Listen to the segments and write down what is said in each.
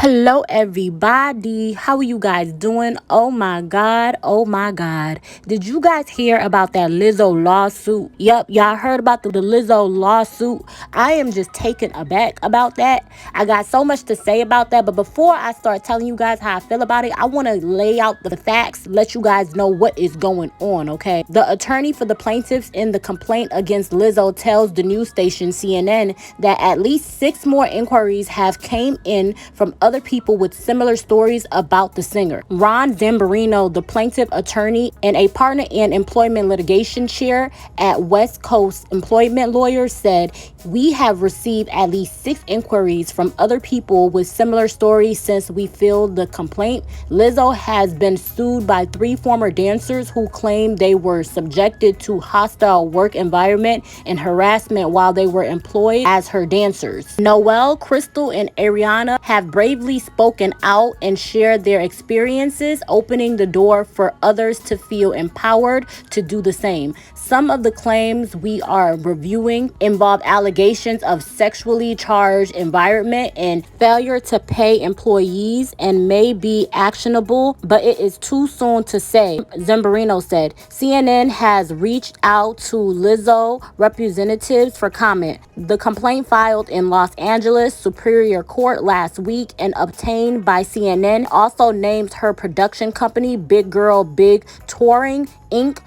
Hello everybody, how are you guys doing? Oh my god, oh my god, did you guys hear about that Lizzo lawsuit? Yup, y'all heard about the Lizzo lawsuit. I am just taken aback about that. I got so much to say about that, but before I start telling you guys how I feel about it, I want to lay out the facts, let you guys know what is going on, okay? The attorney for the plaintiffs in the complaint against Lizzo tells the news station CNN that at least 6 more inquiries have came in from other people with similar stories about the singer. Ron Zambarino, the plaintiff attorney and a partner in employment litigation chair at West Coast Employment Lawyers, said, "We have received at least 6 inquiries from other people with similar stories since we filed the complaint. Lizzo has been sued by 3 former dancers who claim they were subjected to hostile work environment and harassment while they were employed as her dancers. Noelle, Crystal, and Ariana have bravely spoken out and shared their experiences, opening the door for others to feel empowered to do the same. Some of the claims we are reviewing involve allegations of sexually charged environment and failure to pay employees and may be actionable, but it is too soon to say," Zambarino said. CNN has reached out to Lizzo representatives for comment. The complaint filed in Los Angeles Superior Court last week and obtained by CNN also names her production company Big Girl Big Touring Inc.,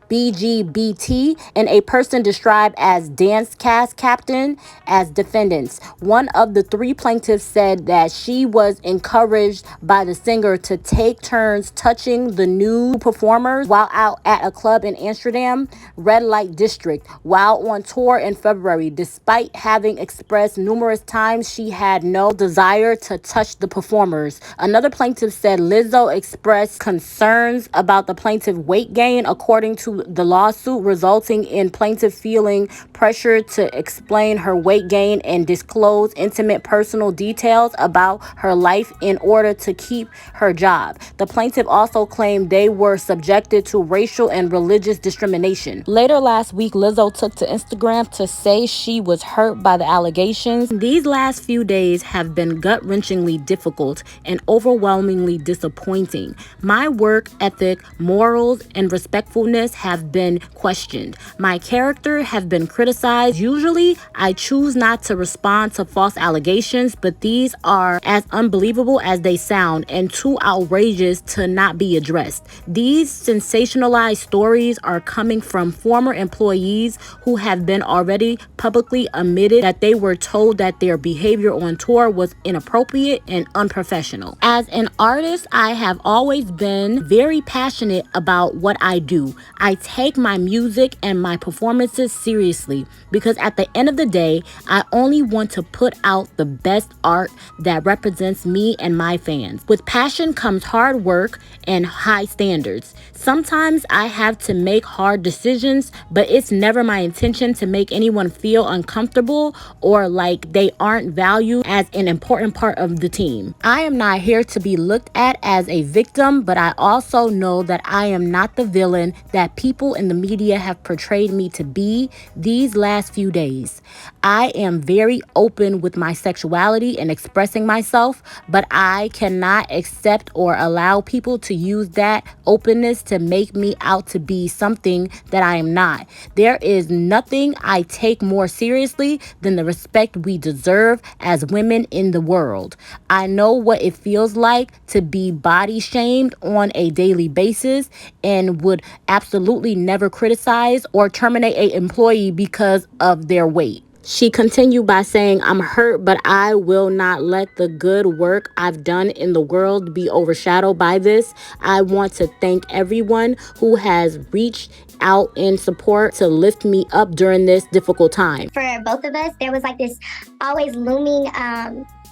BGBT, and a person described as dance cast captain as defendants. One of the 3 plaintiffs said that she was encouraged by the singer to take turns touching the new performers while out at a club in Amsterdam red light district while on tour in February, despite having expressed numerous times she had no desire to touch the performers. Another plaintiff said Lizzo expressed concerns about the plaintiff weight gain, according to the lawsuit, resulting in plaintiff feeling pressure to explain her weight gain and disclose intimate personal details about her life in order to keep her job. The plaintiff also claimed they were subjected to racial and religious discrimination. Later last week, Lizzo took to Instagram to say she was hurt by the allegations. These last few days have been gut-wrenchingly difficult and overwhelmingly disappointing. My work ethic, morals, and respectfulness have been questioned. My character have been criticized. Usually, I choose not to respond to false allegations, but these are as unbelievable as they sound and too outrageous to not be addressed. These sensationalized stories are coming from former employees who have been already publicly admitted that they were told that their behavior on tour was inappropriate and unprofessional. As an artist, I have always been very passionate about what I do. I take my music and my performances seriously because at the end of the day, I only want to put out the best art that represents me and my fans. With passion comes hard work and high standards. Sometimes I have to make hard decisions, but it's never my intention to make anyone feel uncomfortable or like they aren't valued as an important part of the team. I am not here to be looked at as a victim, but I also know that I am not the villain that people in the media have portrayed me to be these last few days. I am very open with my sexuality and expressing myself, but I cannot accept or allow people to use that openness to make me out to be something that I am not. There is nothing I take more seriously than the respect we deserve as women in the world. I know what it feels like to be body shamed on a daily basis and would absolutely never criticize or terminate an employee because of their weight. She continued by saying, "I'm hurt, but I will not let the good work I've done in the world be overshadowed by this. I want to thank everyone who has reached out in support to lift me up during this difficult time." For both of us, there was like this always looming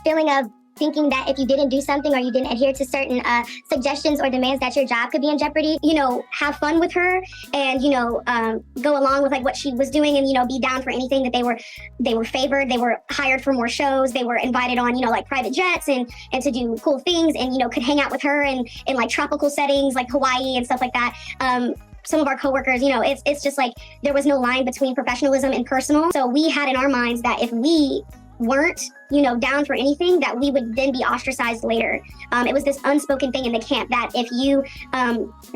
feeling of thinking that if you didn't do something or you didn't adhere to certain suggestions or demands that your job could be in jeopardy. Have fun with her and go along with like what she was doing and be down for anything that they were favored. They were hired for more shows. They were invited on like private jets and to do cool things and could hang out with her in like tropical settings like Hawaii and stuff like that. Some of our coworkers, it's just like there was no line between professionalism and personal. So we had in our minds that if we weren't, down for anything, that we would then be ostracized later. It was this unspoken thing in the camp that if you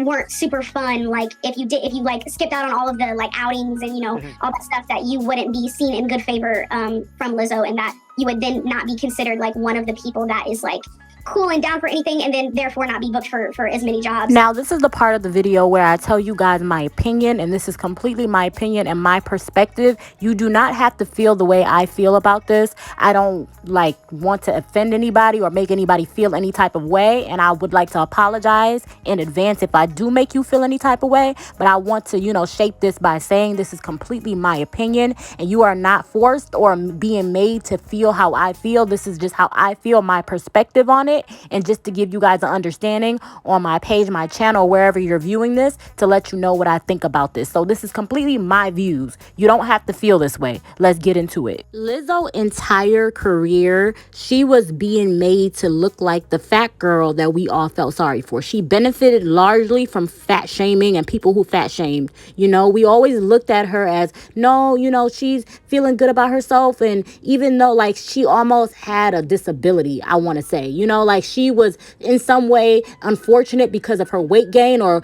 weren't super fun, like if you like skipped out on all of the like outings and all that stuff, that you wouldn't be seen in good favor from Lizzo, and that you would then not be considered like one of the people that is like cool and down for anything, and then therefore not be booked for as many jobs. Now, this is the part of the video where I tell you guys my opinion, and this is completely my opinion and my perspective. You do not have to feel the way I feel about this. I don't like want to offend anybody or make anybody feel any type of way, and I would like to apologize in advance if I do make you feel any type of way. But I want to shape this by saying this is completely my opinion, and you are not forced or being made to feel how I feel. This is just how I feel, my perspective on it. And just to give you guys an understanding on my page, my channel, wherever you're viewing this, to let you know what I think about this. So this is completely my views. You don't have to feel this way. Let's get into it. Lizzo's entire career, she was being made to look like the fat girl that we all felt sorry for. She benefited largely from fat shaming and people who fat shamed. We always looked at her as, no, she's feeling good about herself. And even though like she almost had a disability, I want to say, like she was in some way unfortunate because of her weight gain, or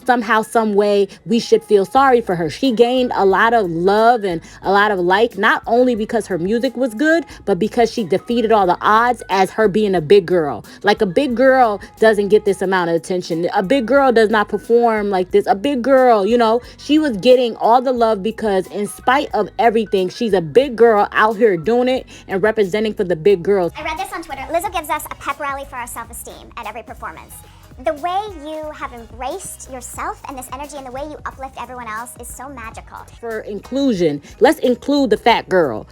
somehow some way we should feel sorry for her. She gained a lot of love and a lot of not only because her music was good, but because she defeated all the odds as her being a big girl. Like a big girl doesn't get this amount of attention. A big girl does not perform like this. A big girl, she was getting all the love because in spite of everything, she's a big girl out here doing it and representing for the big girls. I read this on Twitter. Lizzo gives us a pep rally for our self-esteem at every performance. The way you have embraced yourself and this energy and the way you uplift everyone else is so magical. For inclusion, let's include the fat girl.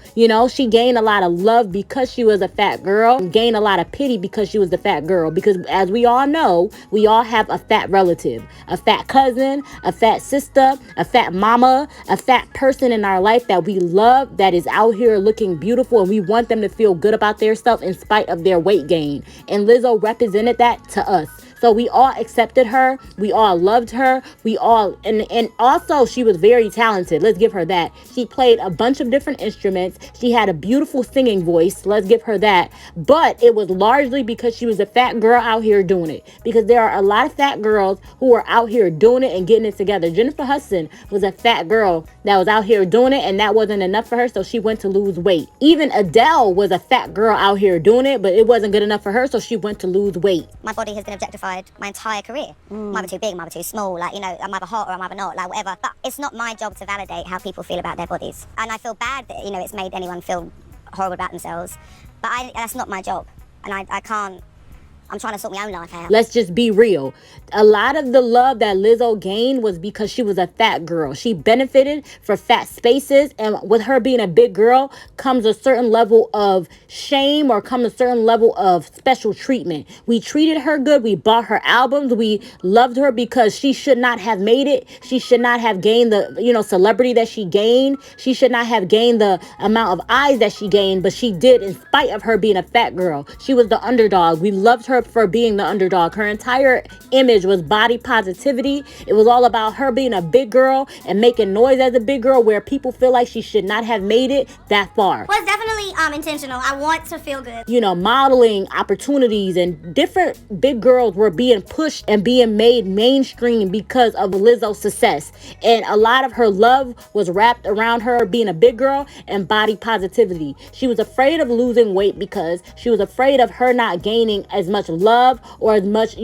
She gained a lot of love because she was a fat girl, and gained a lot of pity because she was the fat girl. Because as we all know, we all have a fat relative, a fat cousin, a fat sister, a fat mama, a fat person in our life that we love, that is out here looking beautiful, and we want them to feel good about their stuff in spite of their weight gain. And Lizzo represented that to us. So we all accepted her. We all loved her. We all, and also she was very talented. Let's give her that. She played a bunch of different instruments. She had a beautiful singing voice. Let's give her that. But it was largely because she was a fat girl out here doing it. Because there are a lot of fat girls who are out here doing it and getting it together. Jennifer Hudson was a fat girl that was out here doing it, and that wasn't enough for her, so she went to lose weight. Even Adele was a fat girl out here doing it, but it wasn't good enough for her, so she went to lose weight. My body has been objectified my entire career. I'm either too big, I'm either too small, I'm either hot or I'm either not, whatever. But it's not my job to validate how people feel about their bodies. And I feel bad that, it's made anyone feel horrible about themselves. But that's not my job. And I can't, I'm trying to sort my own life out. Let's just be real. A lot of the love that Lizzo gained was because she was a fat girl. She benefited for fat spaces, and with her being a big girl comes a certain level of shame, or comes a certain level of special treatment. We treated her good. We bought her albums. We loved her because she should not have made it. She should not have gained the, celebrity that she gained. She should not have gained the amount of eyes that she gained, but she did in spite of her being a fat girl. She was the underdog. We loved her for being the underdog. Her entire image was body positivity. It was all about her being a big girl and making noise as a big girl, where people feel like she should not have made it that far. Well, it's definitely intentional. I want to feel good. Modeling opportunities and different big girls were being pushed and being made mainstream because of Lizzo's success. And a lot of her love was wrapped around her being a big girl and body positivity. She was afraid of losing weight because she was afraid of her not gaining as much love or as much,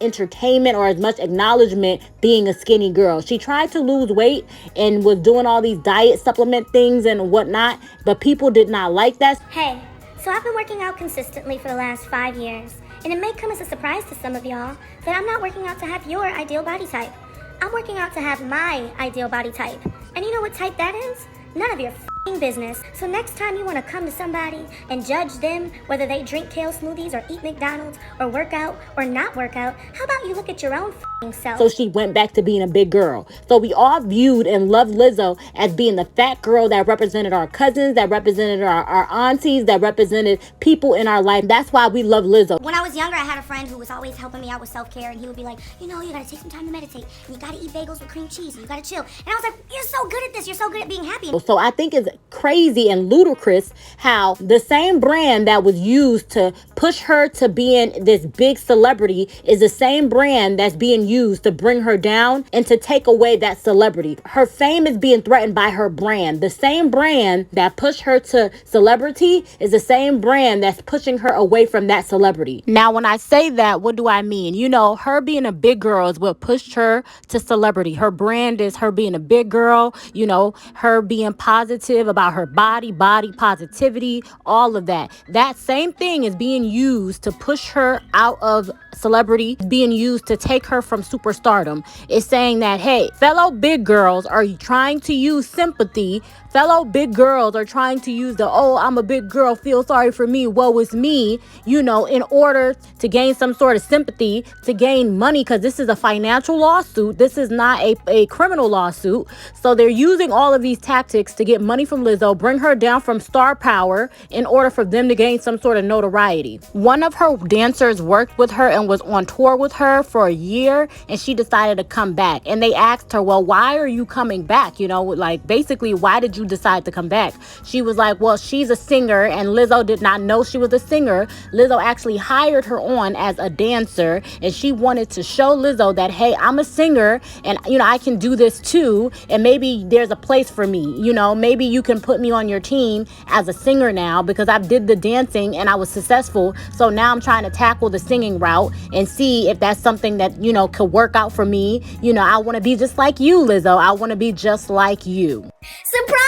entertainment or as much acknowledgement being a skinny girl. She tried to lose weight and was doing all these diet supplement things and whatnot, but people did not like that. Hey, so I've been working out consistently for the last 5 years, and it may come as a surprise to some of y'all that I'm not working out to have your ideal body type. I'm working out to have my ideal body type. And you know what type that is? None of your f***ing business. So next time you want to come to somebody and judge them, whether they drink kale smoothies or eat McDonald's or work out or not work out, how about you look at your own f***ing self? So she went back to being a big girl. So we all viewed and loved Lizzo as being the fat girl that represented our cousins, that represented our aunties, that represented people in our life. That's why we love Lizzo. When I was was younger, I had a friend who was always helping me out with self-care, and he would be like, you know, you gotta take some time to meditate, and you gotta eat bagels with cream cheese, and you gotta chill. And I was like, you're so good at this, you're so good at being happy. So I think it's crazy and ludicrous how the same brand that was used to push her to being this big celebrity is the same brand that's being used to bring her down and to take away that celebrity. Her fame is being threatened by her brand. The same brand that pushed her to celebrity is the same brand that's pushing her away from that celebrity. Now, when I say that, what do I mean? You know, her being a big girl is what pushed her to celebrity. Her brand is her being a big girl, you know, her being positive about her body positivity, all of that. That same thing is being used to push her out of celebrity, being used to take her from superstardom. It's saying that, hey, fellow big girls are trying to use sympathy. Fellow big girls are trying to use the, oh, I'm a big girl, feel sorry for me, woe is me, you know, in order to gain some sort of sympathy, to gain money, because this is a financial lawsuit. This is not a criminal lawsuit. So they're using all of these tactics to get money from Lizzo, bring her down from star power in order for them to gain some sort of notoriety. One of her dancers worked with her and was on tour with her for a year, and she decided to come back. And they asked her, well, why are you coming back? You know, like, basically, why did you decide to come back? She was like, well, she's a singer, and Lizzo did not know she was a singer. Lizzo actually hired her on as a dancer, and she wanted to show Lizzo that, hey, I'm a singer, and, you know, I can do this too, and maybe there's a place for me. You know, maybe you can put me on your team as a singer now, because I did the dancing and I was successful. So now I'm trying to tackle the singing route and see if that's something that, you know, could work out for me. You know, I want to be just like you, Lizzo. I want to be just like you. Surprise!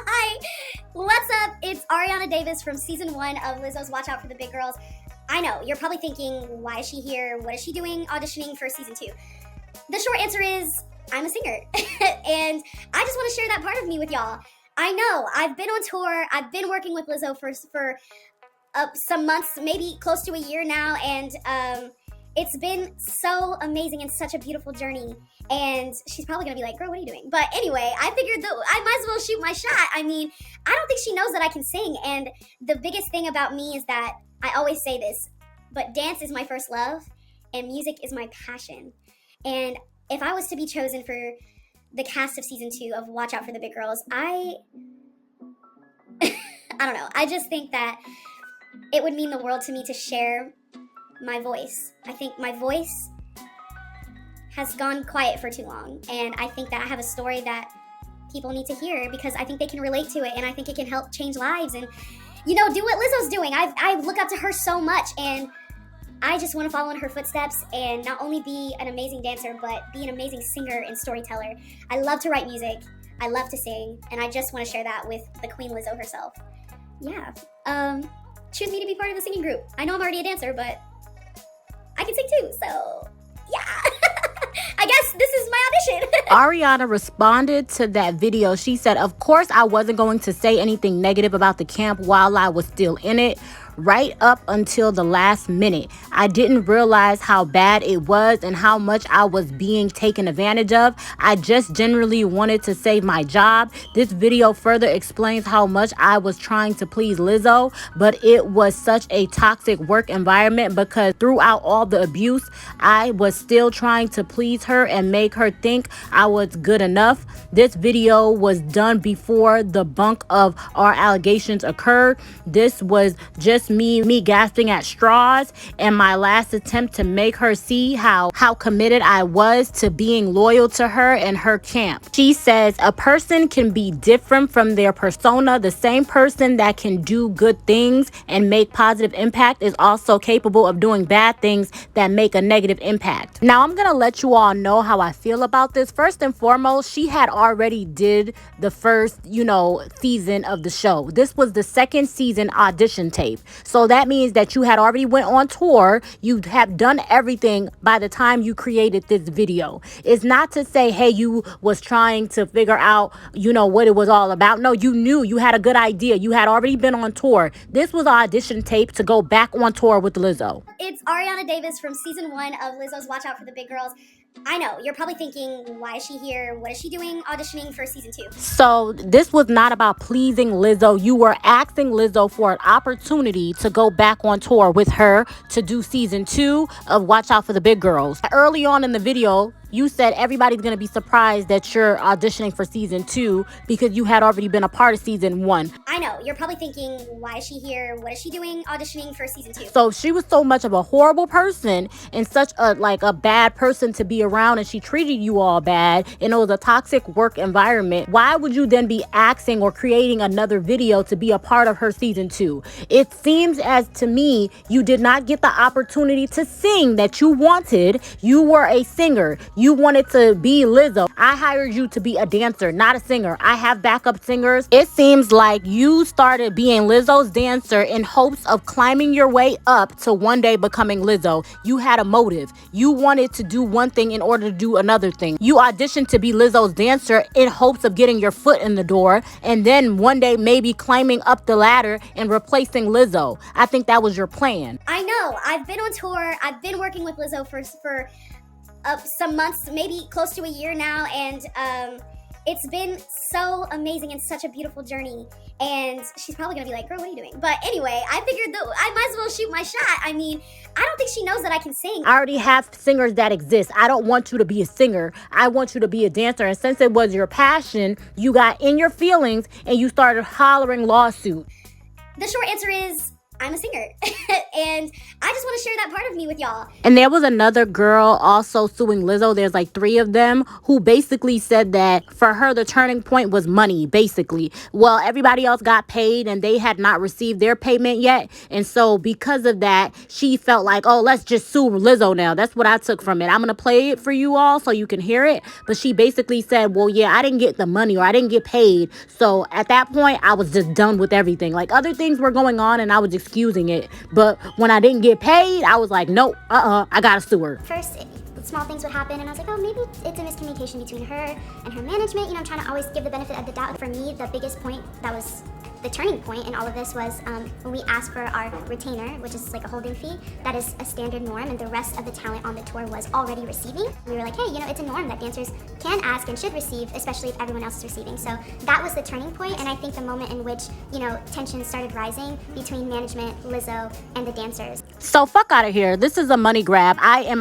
Hi! What's up? It's Ariana Davis from season 1 of Lizzo's Watch Out for the Big Girls. I know, you're probably thinking, why is she here? What is she doing auditioning for season 2? The short answer is, I'm a singer. And I just want to share that part of me with y'all. I know, I've been on tour, I've been working with Lizzo for some months, maybe close to a year now, and it's been so amazing and such a beautiful journey. And she's probably gonna be like, girl, what are you doing? But anyway, I figured that I might as well shoot my shot. I mean, I don't think she knows that I can sing. And the biggest thing about me is that I always say this, but dance is my first love and music is my passion. And if I was to be chosen for the cast of season 2 of Watch Out for the Big Girls, I don't know. I just think that it would mean the world to me to share my voice. I think my voice has gone quiet for too long, and I think that I have a story that people need to hear because I think they can relate to it, and I think it can help change lives and, you know, do what Lizzo's doing. I look up to her so much, and I just want to follow in her footsteps and not only be an amazing dancer, but be an amazing singer and storyteller. I love to write music, I love to sing, and I just want to share that with the Queen Lizzo herself. Yeah, choose me to be part of the singing group. I know I'm already a dancer, but I can sing too, so yeah. I guess this is my audition. Ariana responded to that video. She said, of course, I wasn't going to say anything negative about the camp while I was still in it. Right up until the last minute, I didn't realize how bad it was and how much I was being taken advantage of. I just genuinely wanted to save my job. This video further explains how much I was trying to please Lizzo, but it was such a toxic work environment because throughout all the abuse, I was still trying to please her and make her think I was good enough. This video was done before the bulk of our allegations occurred. This was just me gasping at straws and my last attempt to make her see how committed I was to being loyal to her and her camp. She says a person can be different from their persona. The same person that can do good things and make positive impact is also capable of doing bad things that make a negative impact. Now I'm gonna let you all know how I feel about this. First and foremost, she had already did the first, season of the show. This was the second season audition tape. So that means that you had already went on tour. You have done everything by the time you created this video. It's not to say, hey, you was trying to figure out, what it was all about. No, you knew, you had a good idea. You had already been on tour. This was audition tape to go back on tour with Lizzo. It's Ariana Davis from season 1 of Lizzo's Watch Out for the Big Girls. I know, you're probably thinking, why is she here? What is she doing auditioning for season 2? So this was not about pleasing Lizzo. You were asking Lizzo for an opportunity to go back on tour with her to do season 2 of Watch Out for the Big Girls. Early on in the video, you said everybody's going to be surprised that you're auditioning for season 2 because you had already been a part of season 1. I know, you're probably thinking, why is she here? What is she doing auditioning for season 2? So she was so much of a horrible person and such a bad person to be around, and she treated you all bad, and it was a toxic work environment. Why would you then be asking or creating another video to be a part of her season 2? It seems as to me you did not get the opportunity to sing that you wanted. You were a singer. You wanted to be Lizzo. I hired you to be a dancer, not a singer. I have backup singers. It seems like you started being Lizzo's dancer in hopes of climbing your way up to one day becoming Lizzo. You had a motive. You wanted to do one thing in order to do another thing. You auditioned to be Lizzo's dancer in hopes of getting your foot in the door and then one day maybe climbing up the ladder and replacing Lizzo. I think that was your plan. I know, I've been on tour, I've been working with Lizzo for some months, maybe close to a year now, and it's been so amazing and such a beautiful journey. And she's probably gonna be like, girl, what are you doing? But anyway, I figured that I might as well shoot my shot. I mean, I don't think she knows that I can sing. I already have singers that exist. I don't want you to be a singer. I want you to be a dancer. And since it was your passion, you got in your feelings and you started hollering lawsuit. The short answer is, I'm a singer. And I just want to share that part of me with y'all. And there was another girl also suing Lizzo. There's like 3 of them who basically said that for her, the turning point was money, basically. Well, everybody else got paid and they had not received their payment yet. And so because of that, she felt like, oh, let's just sue Lizzo now. That's what I took from it. I'm going to play it for you all so you can hear it. But she basically said, well, yeah, I didn't get the money or I didn't get paid. So at that point, I was just done with everything. Like other things were going on and I was excusing it. But when I didn't get paid, I was like, nope, I gotta sue her. First, small things would happen, and I was like, oh, maybe it's a miscommunication between her and her management. You know, I'm trying to always give the benefit of the doubt. For me, the biggest point that was the turning point in all of this was when we asked for our retainer, which is like a holding fee. That is a standard norm, and the rest of the talent on the tour was already receiving. We were like, hey, you know, it's a norm that dancers can ask and should receive, especially if everyone else is receiving. So that was the turning point, and I think the moment in which, you know, tensions started rising between management, Lizzo, and the dancers. So fuck out of here. This is a money grab. In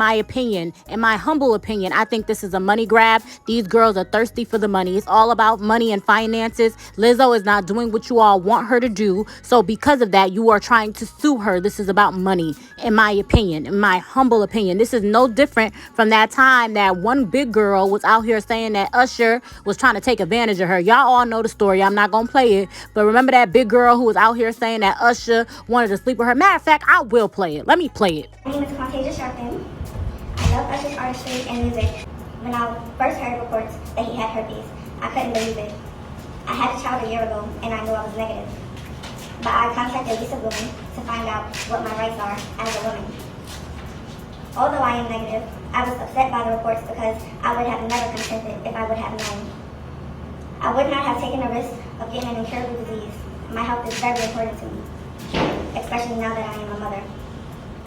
my humble opinion, I think this is a money grab. These girls are thirsty for the money. It's all about money and finances. Lizzo is not doing what you all want her to do. So because of that, you are trying to sue her. This is about money, in my opinion, in my humble opinion. This is no different from that time that one big girl was out here saying that Usher was trying to take advantage of her. Y'all all know the story. I'm not going to play it. But remember that big girl who was out here saying that Usher wanted to sleep with her? Matter of fact, I will play it. Let me play it. My name is Contagious Sharpton. I love Usher's artistry and music. When I first heard reports that he had herpes, I couldn't believe it. I had a child a year ago, and I knew I was negative. But I contacted Lizzo to find out what my rights are as a woman. Although I am negative, I was upset by the reports because I would have never consented if I would have known. I would not have taken the risk of getting an incurable disease. My health is very important to me, especially now that I am a mother.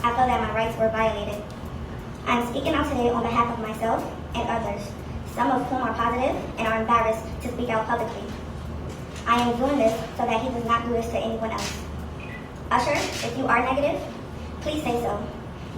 I feel that my rights were violated. I am speaking out today on behalf of myself and others, some of whom are positive and are embarrassed to speak out publicly. I am doing this so that he does not do this to anyone else. Usher, if you are negative, please say so.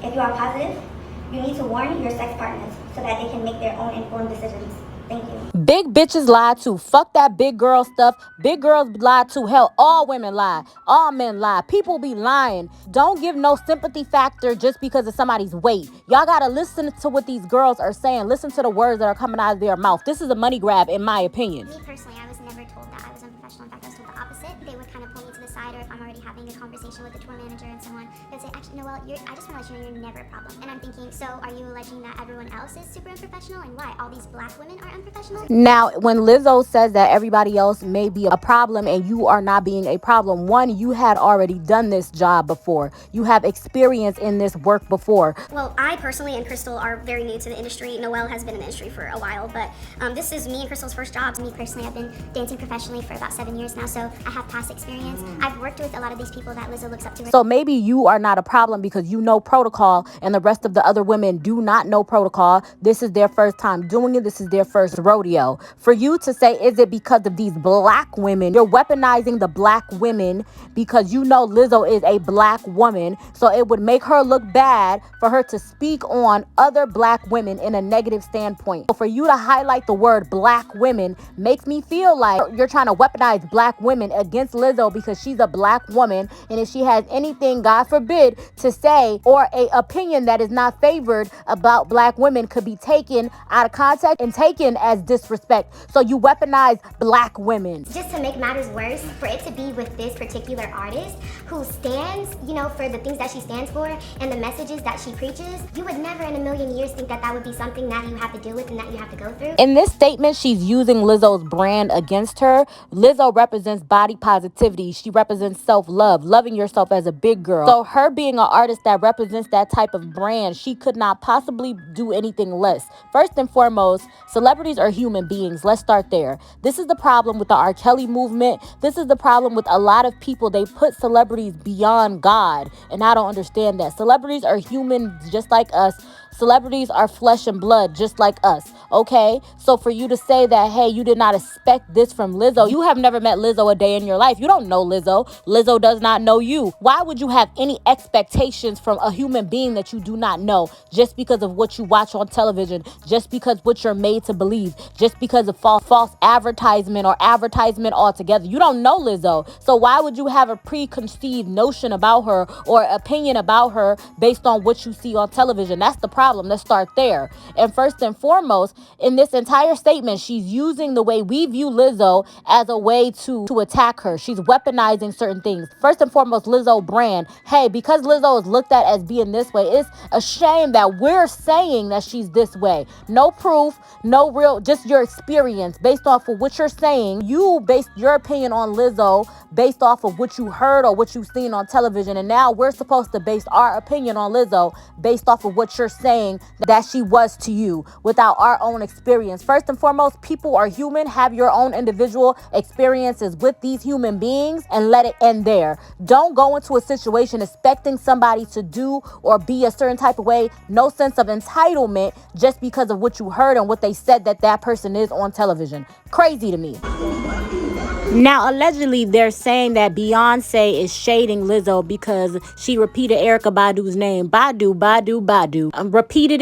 If you are positive, you need to warn your sex partners so that they can make their own informed decisions. Thank you. Big bitches lie too. Fuck that big girl stuff. Big girls lie too. Hell, all women lie. All men lie. People be lying. Don't give no sympathy factor just because of somebody's weight. Y'all gotta listen to what these girls are saying. Listen to the words that are coming out of their mouth. This is a money grab, in my opinion. Me personally, I was never told that I was unprofessional. In fact, I was told the opposite. They would kind of pull me to the side, or if I'm already having a conversation with the tour manager and someone, they'd say, actually, Noelle, I just want to let you know you're never a problem. And I'm thinking, so are you alleging that everyone else is super unprofessional, and why? All these black women are unprofessional? Now, when Lizzo says that everybody else may be a problem and you are not being a problem, one, you had already done this job before. You have experience in this work before. Well, I personally and Crystal are very new to the industry. Noelle has been in the industry for a while, but this is me and Crystal's first job. Me personally, I've been dancing professionally for about 7 years now, so I have past experience. I've worked with a lot of these people that Lizzo looks up to. So maybe you are not a problem because you know protocol and the rest of the other women do not know protocol. This is their first time doing it. This is their first rodeo. For you to say, is it because of these black women? You're weaponizing the black women because you know Lizzo is a black woman. So it would make her look bad for her to speak on other black women in a negative standpoint. So for you to highlight the word black women makes me feel like you're trying to weaponize black women against Lizzo because she's a black woman. And if she has anything, God forbid, to say or a opinion that is not favored about black women could be taken out of context and taken as disrespect. So you weaponize black women. Just to make matters worse, for it to be with this particular artist who stands, you know, for the things that she stands for and the messages that she preaches, you would never in a million years think that that would be something that you have to deal with and that you have to go through. In this statement, she's using Lizzo's brand against her. Lizzo represents body positivity. She represents self-love, loving yourself as a big girl. So her being an artist that represents that type of brand, she could not possibly do anything less. First and foremost, celebrities are human beings. Let's start there. This is the problem with the R. Kelly movement. This is the problem with a lot of people. They put celebrities beyond God, and I don't understand that. Celebrities are human just like us. Celebrities are flesh and blood just like us, okay? So for you to say that, hey, you did not expect this from Lizzo, you have never met Lizzo a day in your life. You don't know Lizzo. Lizzo does not know you. Why would you have any expectations from a human being that you do not know just because of what you watch on television, just because what you're made to believe, just because of false advertisement or advertisement altogether? You don't know Lizzo. So why would you have a preconceived notion about her or opinion about her based on what you see on television? That's the problem. Let's start there. And first and foremost, in this entire statement, she's using the way we view Lizzo as a way to attack her. She's weaponizing certain things. First and foremost, Lizzo brand. Hey, because Lizzo is looked at as being this way, it's a shame that we're saying that she's this way. No proof, no real, just your experience based off of what you're saying. You based your opinion on Lizzo based off of what you heard or what you've seen on television. And now we're supposed to base our opinion on Lizzo based off of what you're saying that she was to you without our own experience. First and foremost, people are human. Have your own individual experiences with these human beings and let it end there. Don't go into a situation expecting somebody to do or be a certain type of way. No sense of entitlement just because of what you heard and what they said that that person is on television. Crazy to me. Now, allegedly, they're saying that Beyonce is shading Lizzo because she repeated Erykah Badu's name. Badu, Badu, Badu. Repeated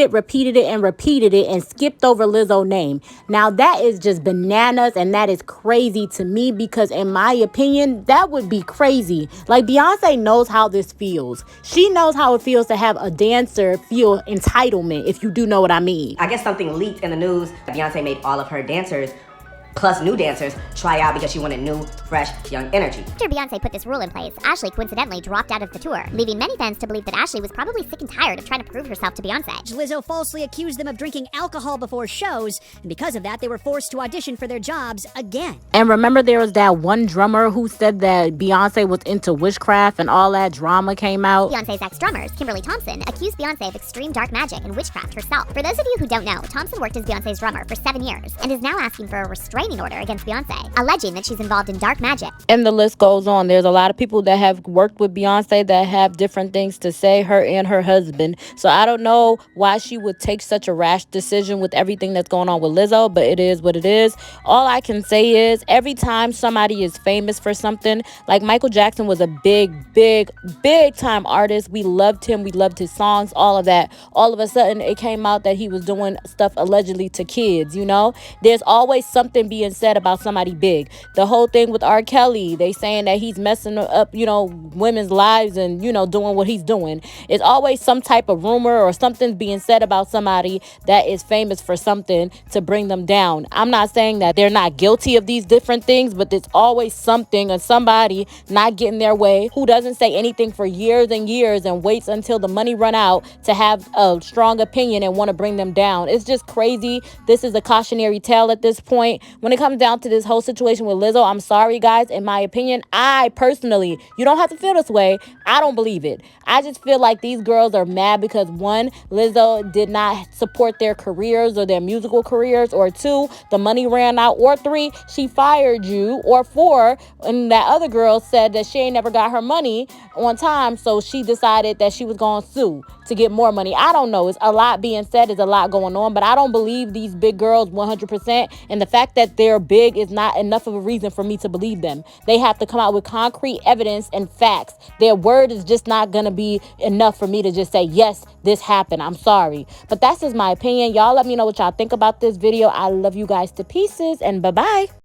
it and skipped over Lizzo's name. Now, that is just bananas and that is crazy to me because, in my opinion, that would be crazy. Like, Beyonce knows how this feels. She knows how it feels to have a dancer feel entitlement, if you do know what I mean. I guess something leaked in the news. Beyonce made all of her dancers plus new dancers try out because she wanted new, fresh, young energy. After Beyonce put this rule in place, Ashley coincidentally dropped out of the tour, leaving many fans to believe that Ashley was probably sick and tired of trying to prove herself to Beyonce. Lizzo falsely accused them of drinking alcohol before shows, and because of that, they were forced to audition for their jobs again. And remember, there was that one drummer who said that Beyonce was into witchcraft and all that drama came out. Beyonce's ex-drummers, Kimberly Thompson, accused Beyonce of extreme dark magic and witchcraft herself. For those of you who don't know, Thompson worked as Beyonce's drummer for 7 years and is now asking for a restraining order against Beyonce, alleging that she's involved in dark magic. And the list goes on. There's a lot of people that have worked with Beyonce that have different things to say, her and her husband. So I don't know why she would take such a rash decision with everything that's going on with Lizzo, but it is what it is. All I can say is every time somebody is famous for something, like Michael Jackson was a big time artist. We loved him. We loved his songs, all of that. All of a sudden, it came out that he was doing stuff allegedly to kids, you know? There's always something being said about somebody big. The whole thing with R. Kelly, they saying that he's messing up, you know, women's lives and, you know, doing what he's doing. It's always some type of rumor or something being said about somebody that is famous for something to bring them down. I'm not saying that they're not guilty of these different things, but there's always something or somebody not getting their way who doesn't say anything for years and years and waits until the money run out to have a strong opinion and want to bring them down. It's just crazy. This is a cautionary tale at this point. when it comes down to this whole situation with Lizzo, I'm sorry, guys. In my opinion, I personally, you don't have to feel this way. I don't believe it. I just feel like these girls are mad because, one, Lizzo did not support their careers or their musical careers, or two, the money ran out, or three, she fired you, or four, and that other girl said that she ain't never got her money on time, so she decided that she was going to sue to get more money. I don't know. It's a lot being said. There's a lot going on, but I don't believe these big girls 100%, and the fact that they're big is not enough of a reason for me to believe them. They have to come out with concrete evidence and facts. Their word is just not going to be enough for me to just say, yes, this happened. I'm sorry. But that's just my opinion. Y'all let me know what y'all think about this video. I love you guys to pieces, and bye-bye.